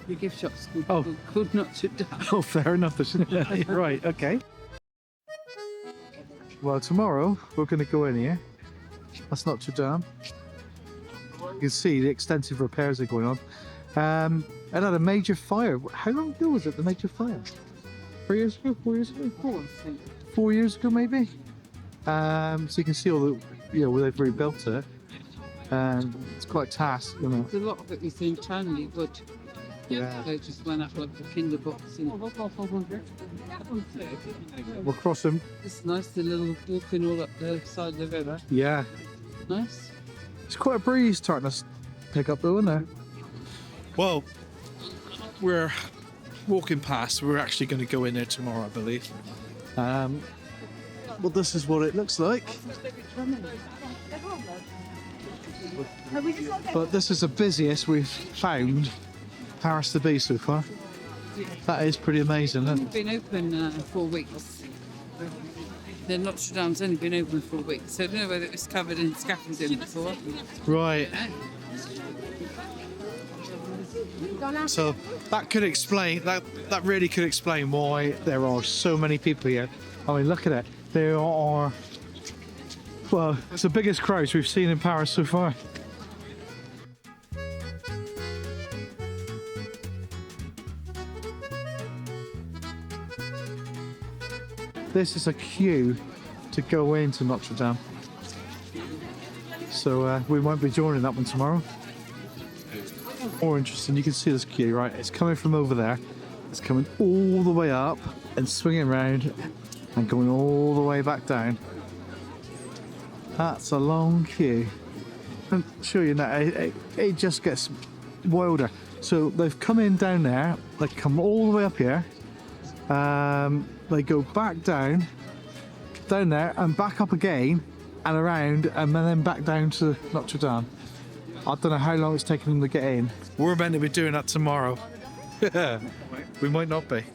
The gift shop's Oh. called Notre Dame. Oh, fair enough. Right. Okay. Well, tomorrow we're going to go in here. That's Notre Dame. You can see the extensive repairs are going on. It had a major fire. How long ago was it, the major fire? 3 years ago? 4 years ago? 4 years ago, maybe? So you can see all the, where they've rebuilt it. It's quite task, you know. There's a lot of it we see internally wood. Yeah. So it just went up like a kinder box. We're crossing. It's nice, the little walking all up the side of the river. Yeah. Nice. It's quite a breeze starting to pick up though, isn't it? Well, we're walking past. We're actually going to go in there tomorrow, I believe. Well, this is what it looks like. But this is the busiest we've found Paris to be so far. That is pretty amazing, isn't It's been open 4 weeks. The Notre Dame's only been open 4 weeks, so I don't know whether it was covered in scaffolding before. it? Right. So that could explain, that really could explain why there are so many people here. I mean, look at it. There are, well, it's the biggest crowds we've seen in Paris so far. this is a queue to go into Notre-Dame. So we won't be joining that one tomorrow. More interesting, you can see this queue, right? It's coming from over there. It's coming all the way up and swinging around and going all the way back down. That's a long queue. I'll show you now, it just gets wilder. So they've come in down there, they come all the way up here, they go back down there and back up again and around and then back down to Notre-Dame. I don't know how long it's taken them to get in. We're meant to be doing that tomorrow. We might not be.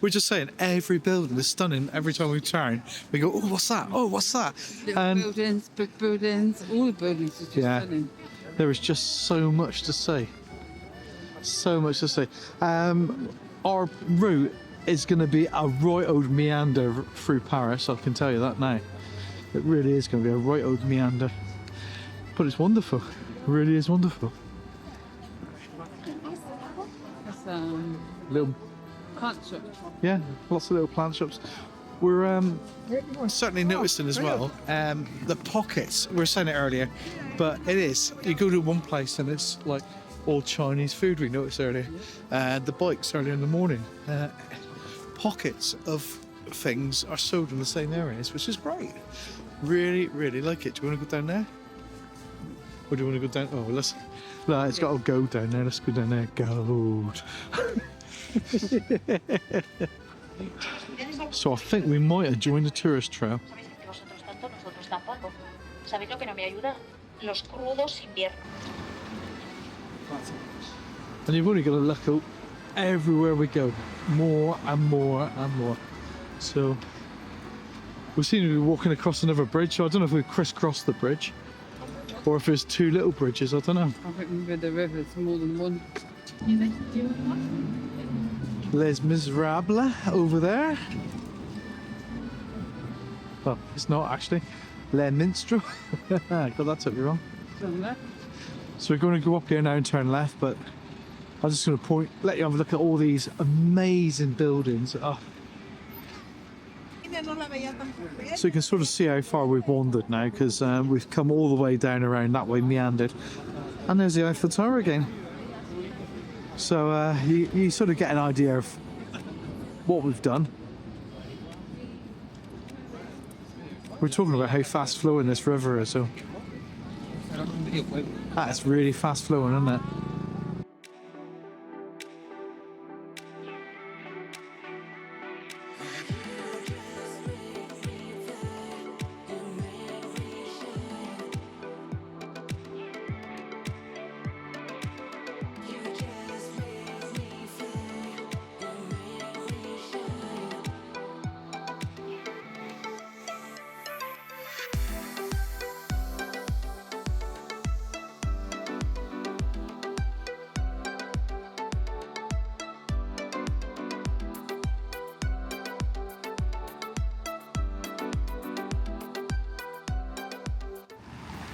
We're just saying every building is stunning. Every time we turn, we go, oh, what's that? Oh, what's that? Little buildings, big buildings, all the buildings are just stunning. There is just so much to see. So much to see. Our route is going to be a right old meander through Paris, I can tell you that now. It really is going to be a right old meander. But it's wonderful. It really is wonderful. It's Little, plant shop. yeah, lots of little plant shops. We're certainly noticing as well the pockets. We were saying it earlier, but it is. You go to one place and it's like all Chinese food. We noticed earlier. The bikes earlier in the morning. Pockets of things are sold in the same areas, which is great. Really, really like it. Do you want to go down there? Or do you want to go down? Oh, let's. No, it's got to go down there. Let's go down there. Gold. So I think we might have joined the tourist trail. And you've only got to look out everywhere we go. More and more and more. So we seem to be walking across another bridge. So I don't know if we've crisscrossed the bridge or if there's two little bridges. I don't know. I think with the river, it's more than one. Les Miserables over there. Well, it's not actually. Les Minstrel. Got that totally wrong. So we're going to go up here now and turn left, but I'm just going to let you have a look at all these amazing buildings. Oh. So you can sort of see how far we've wandered now, because we've come all the way down around that way, meandered. And there's the Eiffel Tower again. So you sort of get an idea of what we've done. We're talking about how fast flowing this river is, so that's really fast flowing, isn't it?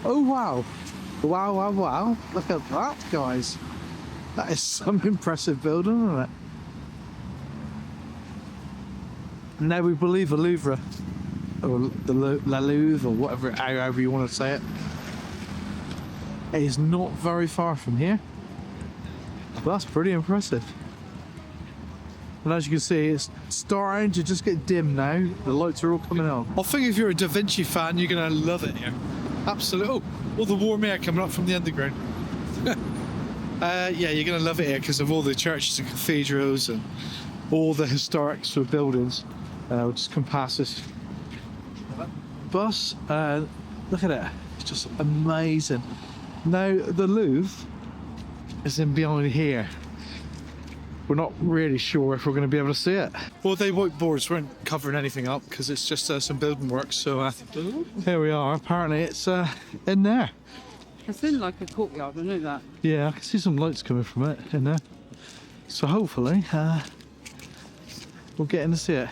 Oh wow. Wow, wow, wow. Look at that, guys. That is some impressive building, isn't it? Now we believe the Louvre, or the La Louvre, or whatever, however you want to say it, is not very far from here. But that's pretty impressive. And as you can see, it's starting to just get dim now. The lights are all coming on. I think if you're a Da Vinci fan, you're going to love it here. Absolutely. Oh, all the warm air coming up from the underground. Yeah, you're going to love it here because of all the churches and cathedrals and all the historic sort of buildings. We'll just come past this bus. Look at it. It's just amazing. Now, the Louvre is in behind here. We're not really sure if we're going to be able to see it. Well, they whiteboards weren't covering anything up because it's just some building work. So here we are. Apparently it's in there. It's in like a courtyard, I know that. Yeah, I can see some lights coming from it in there. So hopefully we'll get in to see it.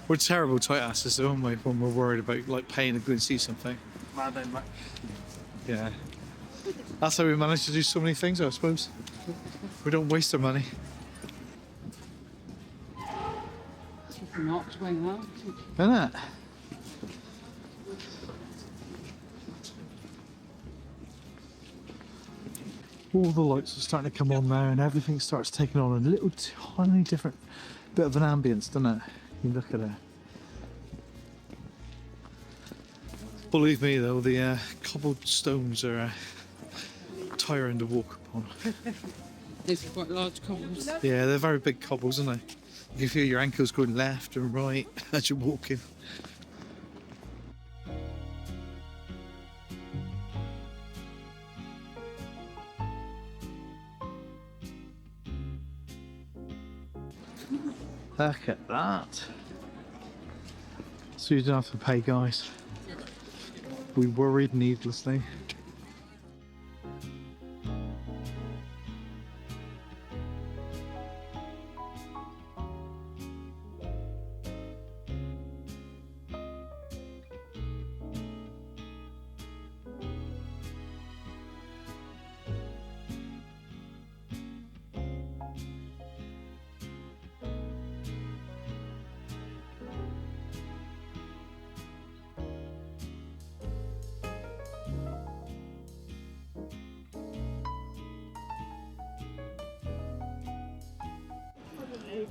We're terrible tight asses, aren't we, when we're worried about like paying to go and see something. Yeah. That's how we manage to do so many things, I suppose. We don't waste our money. An archway out. Isn't it? All the lights are starting to come on now, and everything starts taking on a little tiny different bit of an ambience, doesn't it? You look at it. Believe me, though, the cobbled stones are tiring to walk upon. These are quite large cobbles. Yeah, they're very big cobbles, aren't they? You can feel your ankles going left and right as you're walking. Look at that. So you don't have to pay, guys. We worried needlessly.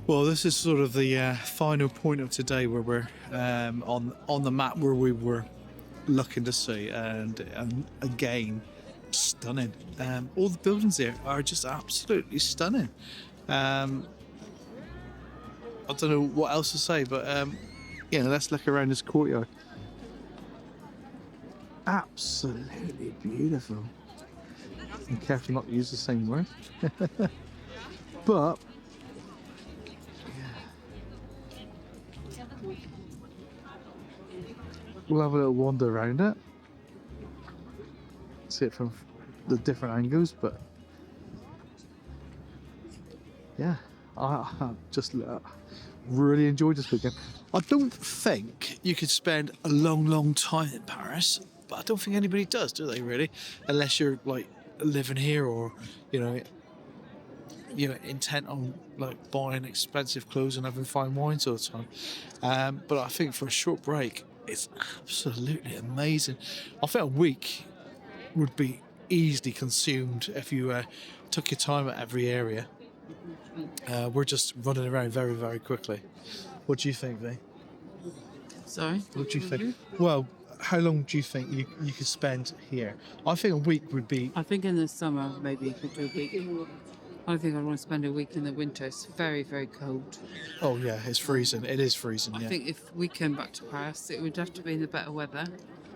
Well, this is sort of the final point of today, where we're on the map where we were looking to see, and again, stunning. All the buildings here are just absolutely stunning. I don't know what else to say, but yeah, let's look around this courtyard. Absolutely beautiful. I'm careful not to use the same word, but. We'll have a little wander around it, see it from the different angles, but yeah, I just really enjoyed this weekend. I don't think you could spend a long time in Paris, but I don't think anybody does, do they, really? Unless you're like living here, or you know, intent on like buying expensive clothes and having fine wines all the time. But I think for a short break, it's absolutely amazing. I think a week would be easily consumed if you took your time at every area. We're just running around very, very quickly. What do you think, V? Sorry? What do you think? Well, how long do you think you could spend here? I think a week would be... I think in the summer, maybe you could do a week. I don't think I'd want to spend a week in the winter. It's very, very cold. Oh, yeah, it's freezing. It is freezing, yeah. I think if we came back to Paris, it would have to be in the better weather.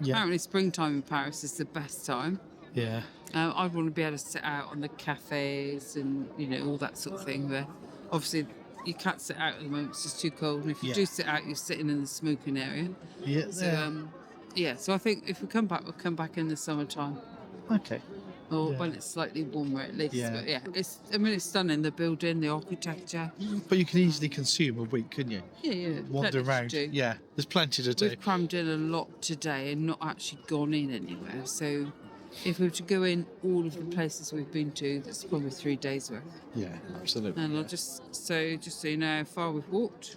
Yeah. Apparently springtime in Paris is the best time. Yeah. I'd want to be able to sit out on the cafes and, all that sort of thing there. Obviously, you can't sit out at the moment, it's just too cold. And if you do sit out, you're sitting in the smoking area. Yeah. So, so I think if we come back, we'll come back in the summertime. Okay. Or when it's slightly warmer at least. Yeah. But yeah, it's stunning, the building, the architecture. But you can easily consume a week, couldn't you? Yeah. Wander plenty to around. do. Yeah, there's plenty to do. We've crammed in a lot today and not actually gone in anywhere. So if we were to go in all of the places we've been to, that's probably 3 days worth. Yeah, absolutely. And I'll just so you know how far we've walked.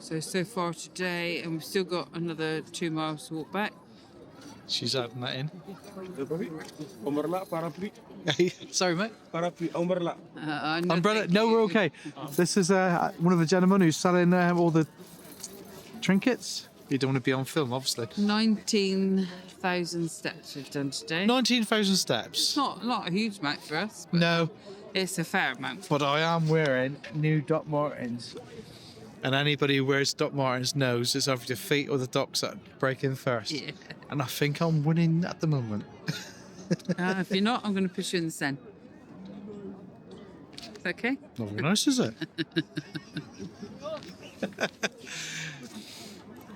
So far today, and we've still got another 2 miles to walk back. She's adding that in. Umbrella, parapluie. Sorry, mate. Parapluie, umbrella. Umbrella? No, we're okay. This is one of the gentlemen who's selling all the trinkets. You don't want to be on film, obviously. 19,000 steps we've done today. 19,000 steps. It's not a huge amount for us, but No, it's a fair amount. but I am wearing new Doc Martens. And anybody who wears Doc Martens knows it's either your feet or the Docs that break in first. Yeah. And I think I'm winning at the moment. If you're not, I'm going to push you in the Seine. Is that okay? Not very nice, is it?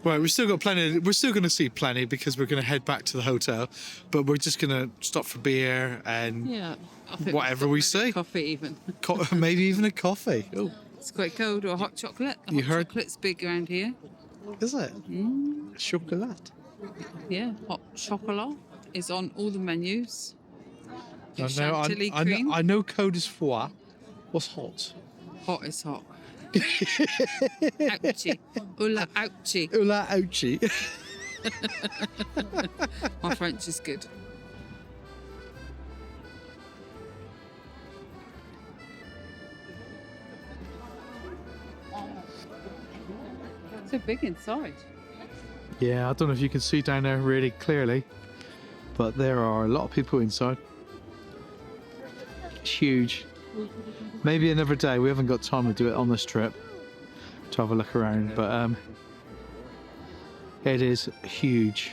Right, we've still got plenty. We're still going to see plenty because we're going to head back to the hotel. But we're just going to stop for beer and Yeah. I think whatever we've we got see. maybe coffee even. Maybe even a coffee. Oh, It's quite cold, or a hot chocolate. You heard- Chocolate's big around here. is it? Chocolate. Yeah, hot chocolat is on all the menus. I Chantilly know. cream. I know. Code is foie. What's hot? Hot is hot. Ouchie. Ula ouchie. Ula ouchie. My French is good. So big inside. Yeah, I don't know if you can see down there really clearly, but there are a lot of people inside. It's huge. Maybe another day. We haven't got time to do it on this trip to have a look around, but it is huge.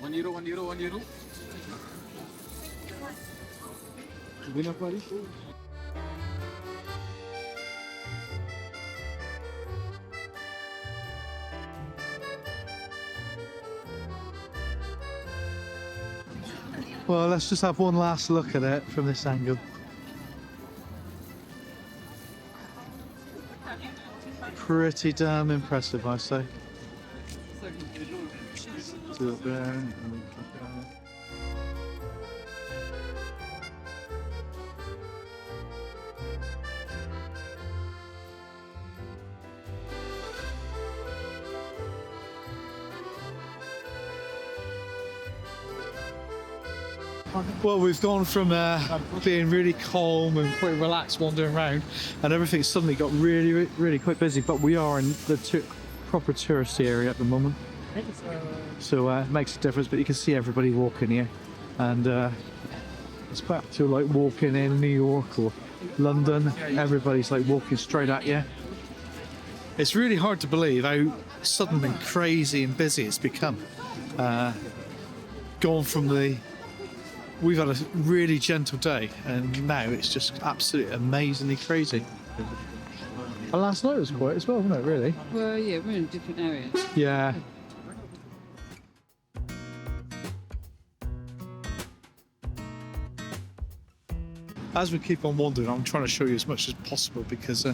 €1, €1. Gina Paris. Well, let's just have one last look at it from this angle. Pretty damn impressive, I say. Do it there, and then look down. Well, we've gone from being really calm and quite relaxed wandering around, and everything suddenly got really quite busy. But we are in the proper touristy area at the moment, so it makes a difference. But you can see everybody walking here, and it's back to like walking in New York or London. Everybody's like walking straight at you. It's really hard to believe how suddenly crazy and busy it's become. Gone from we've had a really gentle day, and now it's just absolutely amazingly crazy. And last night was quiet as well, wasn't it, really? Well, yeah, we're in different areas. Yeah. As we keep on wandering, I'm trying to show you as much as possible because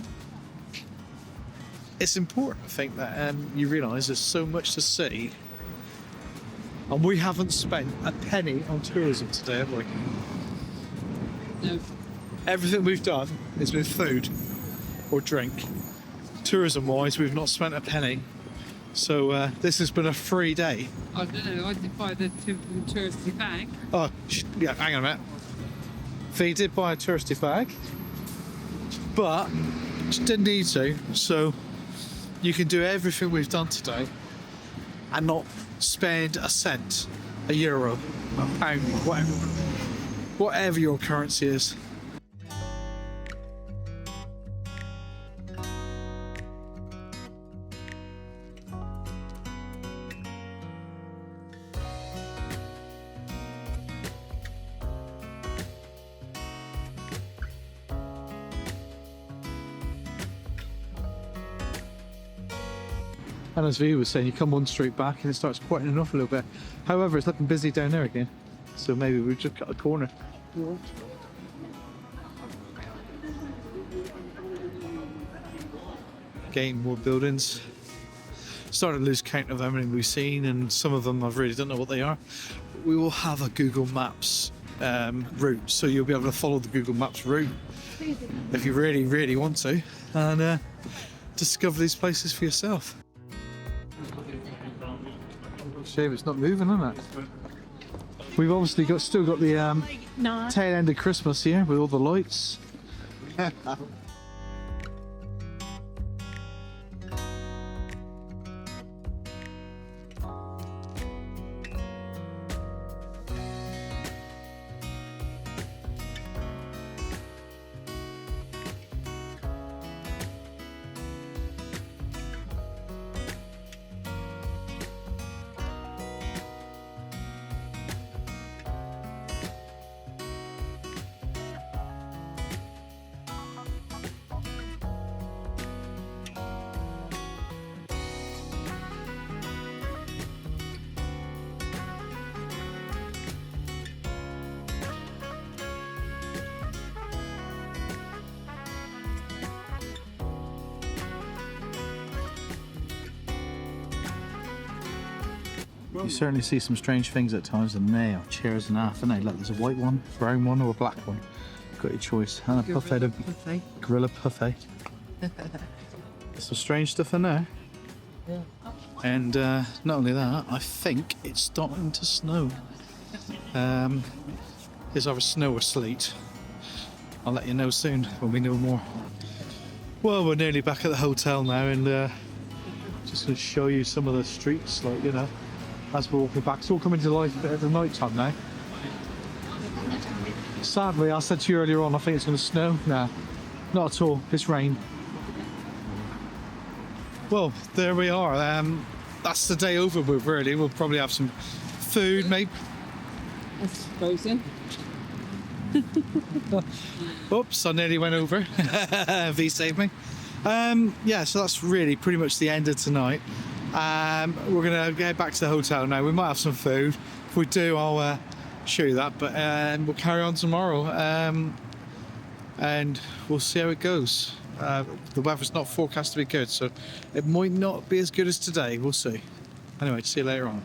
it's important, I think, that you realise there's so much to see. And we haven't spent a penny on tourism today, have we? No. Everything we've done is with food or drink. Tourism-wise, we've not spent a penny. So this has been a free day. I don't know, I did buy the touristy bag. Oh, yeah, hang on a minute. Fee did buy a touristy bag, but she didn't need to. So you can do everything we've done today and not spend a cent, a euro, a pound, whatever your currency is. And as V was saying, you come one street back and it starts quietening off a little bit. However, it's looking busy down there again. So maybe we've just cut a corner. Again, more buildings. Starting to lose count of how many we've seen, and some of them I really don't know what they are. We will have a Google Maps route, so you'll be able to follow the Google Maps route if you really want to, and discover these places for yourself. Shame it's not moving, isn't it? We've obviously still got the tail end of Christmas here with all the lights. You certainly see some strange things at times, and they are chairs and half, and they look, there's a white one, brown one, or a black one. Got your choice. And a buffet, gorilla buffet. There's some strange stuff in there. Yeah. And not only that, I think it's starting to snow. There's either snow or sleet. I'll let you know soon when we know more. Well, we're nearly back at the hotel now, and just going to show you some of the streets, like, you know, as we're walking back. It's all coming to life at the night time now. Sadly, I said to you earlier on, I think it's going to snow. Nah, not at all. It's rain. Well, there we are. That's the day over with, really. We'll probably have some food, maybe. That's frozen. Oops, I nearly went over. V saved me. Yeah, so that's really pretty much the end of tonight. We're going to get back to the hotel now. We might have some food. If we do, I'll show you that. But we'll carry on tomorrow. And we'll see how it goes. The weather's not forecast to be good, so it might not be as good as today. We'll see. Anyway, see you later on.